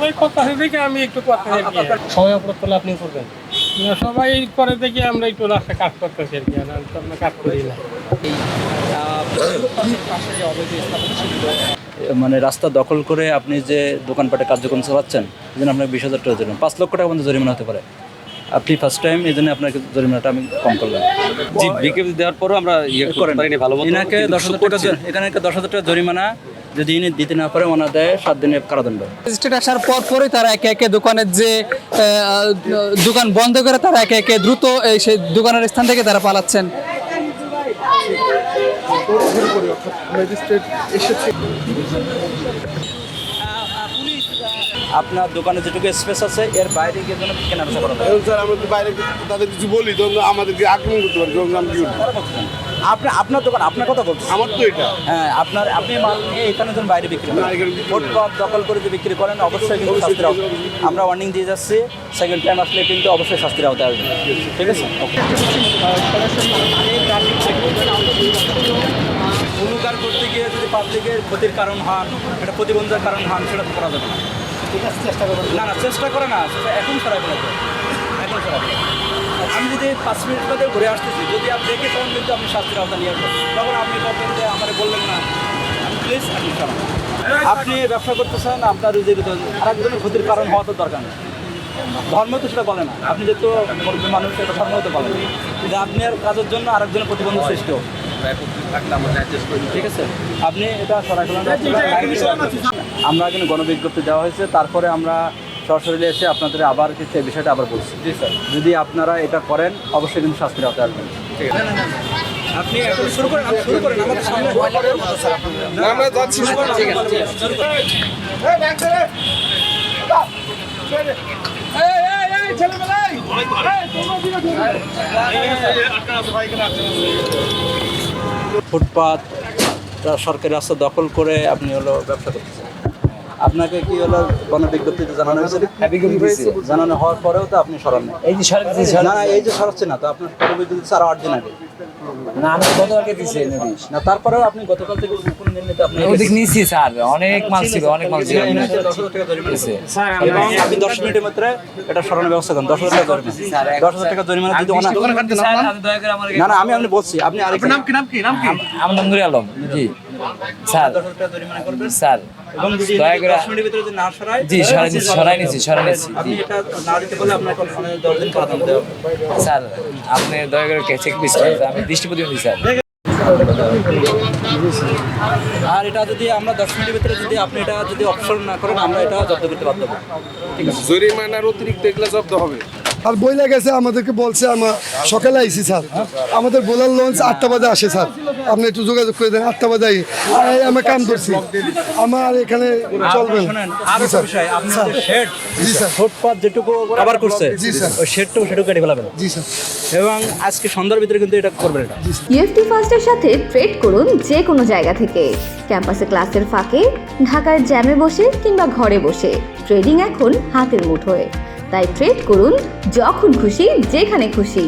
সবাই কথা দেখে আমি একটু কথা সময় অপরাধ করলে আপনি করবেন? সবাই করে দেখে আমরা একটু রাস্তা কাজ করতেছি আর কি, আমরা কাজ করি না। মানে রাস্তা দখল করে আপনি যে দোকানপাটে কার্যক্রম চালাচ্ছেন এই জন্য আপনাকে 20,000 টাকা জরিমানা, 5 লক্ষ টাকা পর্যন্ত জরিমানা হতে পারে। আপনি ফার্স্ট টাইম এই জন্য আপনাকে জরিমানাটা আমি কম করলাম। জি, বিকেপি দেওয়ার পরও আমরা করতে পারিনি ভালো মতো। এনাকে 10,000 টাকা, এখানে 10,000 টাকা জরিমানা, যদি ইনি দিতে না পারে ওনা দেয় 7 দিনের কারাদণ্ড। রেজিস্ট্রেট আসার পরই তারা একে একে দোকানের যে দোকান বন্ধ করে তারা একে একে দ্রুত সেই দোকানের স্থান থেকে তারা পালাচ্ছেন। আপনার দোকানে যেটুকু স্পেস আছে এর বাইরে গিয়ে যেন কেনাবেচা করা যায়। স্যার আমরা বাইরে তাদের কিছু বলি তো আমাদেরকে আক্রমণ করতে পারি, আমি কি আপনার দোকান আপনার কথা বলছেন, আমার তো এটা হ্যাঁ আপনি মাল নিয়ে এখানে যখন বাইরে বিক্রি করেন, ফুটপাত দখল করে যে বিক্রি করেন অবশ্যই কিন্তু শাস্তির আওতায় আমরা ওয়ার্নিং দিয়ে যাচ্ছি। সেকেন্ড টাইম আসলে কিন্তু অবশ্যই শাস্তির আওতায় আসবে, ঠিক আছে? অনুদার করতে গিয়ে যদি পাবলিকের ক্ষতির কারণ হন, এটা প্রতিবন্ধের কারণ হন, সেটা তো করা যাবে না। ঠিক আছে, চেষ্টা করবেন না, চেষ্টা করে না, সেটা এখন সরাই ফেলা যায়, এখন সরাই ফেলা। আমি যদি 5 মিনিট বাদে ঘুরে আসতেছি, যদি আপনি দেখে তখন কিন্তু আপনি শাস্তির আওতা নিয়ে আসবেন, তখন আপনি বলবেন যে আমার বললেন না, প্লিজ আপনি সরান। আপনি ব্যবসা করতেছেন, আপনার রুজির আরেকজনের ক্ষতির কারণ হওয়া তো দরকার নেই। ধর্ম তো সেটা বলে না, আপনি যেহেতু মানুষ সেটা ধর্ম তো বলে না যে আপনার কাজের জন্য আরেকজনের প্রতিবন্ধক সৃষ্টি হোক, ঠিক আছে? আপনি এটা সরাসরি আমরা কিন্তু গণবিজ্ঞপ্তি দেওয়া হয়েছে, তারপরে আমরা সরাসরি এসে আপনাদের আবার কিন্তু এই বিষয়টা আবার বলছি। জি স্যার, যদি আপনারা এটা করেন অবশ্যই কিন্তু শাস্তির আওতায় আসবেন। ঠিক আছে, আপনি এখন শুরু করেন, আমাদের সামনে আমরা যাচ্ছি। ঠিক আছে, ফুটপাত সরকারি রাস্তা দখল করে আপনি হলো ব্যবসা করতেছেন, আপনাকে কি হলো গণবিজ্ঞপ্তিতে জানানো হয়েছে? জানানো হওয়ার পরেও তো আপনি সরান না। এই যে সরাচ্ছে না, তো আপনার গণবিজ্ঞপ্তি আরো 8 দিন আগে না, আমি গতকালকে দিছি নোটিশ না, তারপরেও আপনি গতকাল থেকে কোনো দিন নিতে আপনি ওদিক নিছি স্যার, অনেক মাল ছিল, অনেক মাল ছিল। 10,000 টাকা জরিমানা দিয়েছে এবং আপনি 10 মিনিটের মধ্যে এটা সরানোর ব্যবস্থা করেন। 10,000 টাকা জরিমানা, 10,000 টাকা জরিমানা যদি স্যার, আপনি দয়া করে আমার না আমি আপনি বলছি, আপনি আরেকটা নাম কি আমার নাম নুরি আলম। জি স্যার, 10,000 টাকা জরিমানা করবেন স্যার এবং যদি দয়া করে 10 মিনিটের ভিতরে যদি না সরায়, জি সরাই নিছি। আপনি এটা না দিতে বলে আপনাকে 10 দিন কারাদণ্ড দেওয়া হবে। স্যার আপনি দয়া করে চেক প্লিজ করেন, আমি দৃষ্টি প্রতিবন্ধী স্যার। আর এটা যদি আমরা 10 মিনিটের ভিতরে যদি আপনি এটা যদি অপশন না করেন, আমরা এটা জব্দ করতে বাধ্য হবো। ঠিক আছে, জরিমানার অতিরিক্ত এগুলো জব্দ হবে। আর বইলা গেছে, আমাদেরকে বলছে আমরা সকালে আইছি স্যার, আমাদের বোলার লঞ্চ 8টা বাজে আসে স্যার, আপনি একটু যোগাযোগ করে দেন। 8টা বাজে আমরা কাম করছি, আমার এখানে চলবেন। শুনেন আরো বিষয়, আপনার যে শেড, জি স্যার, ফুটপাত যেটুকু কভার করছে, জি স্যার, ওই শেডটাও সেটুকু কেটে ফেলাবেন। জি স্যার, এবং আজকে সন্ধ্যার ভিতরে কিন্তু এটা করবেন। এটা ইউএফটি ফার্স্টের সাথে ট্রেড করুন যে কোনো জায়গা থেকে, ক্যাম্পাসে ক্লাসের ফাঁকে, ঢাকার জ্যামে বসে কিংবা ঘরে বসে। ট্রেডিং এখন হাতের মুঠোয়, তাই ট্রেড করুন যখন খুশি, যেখানে খুশি।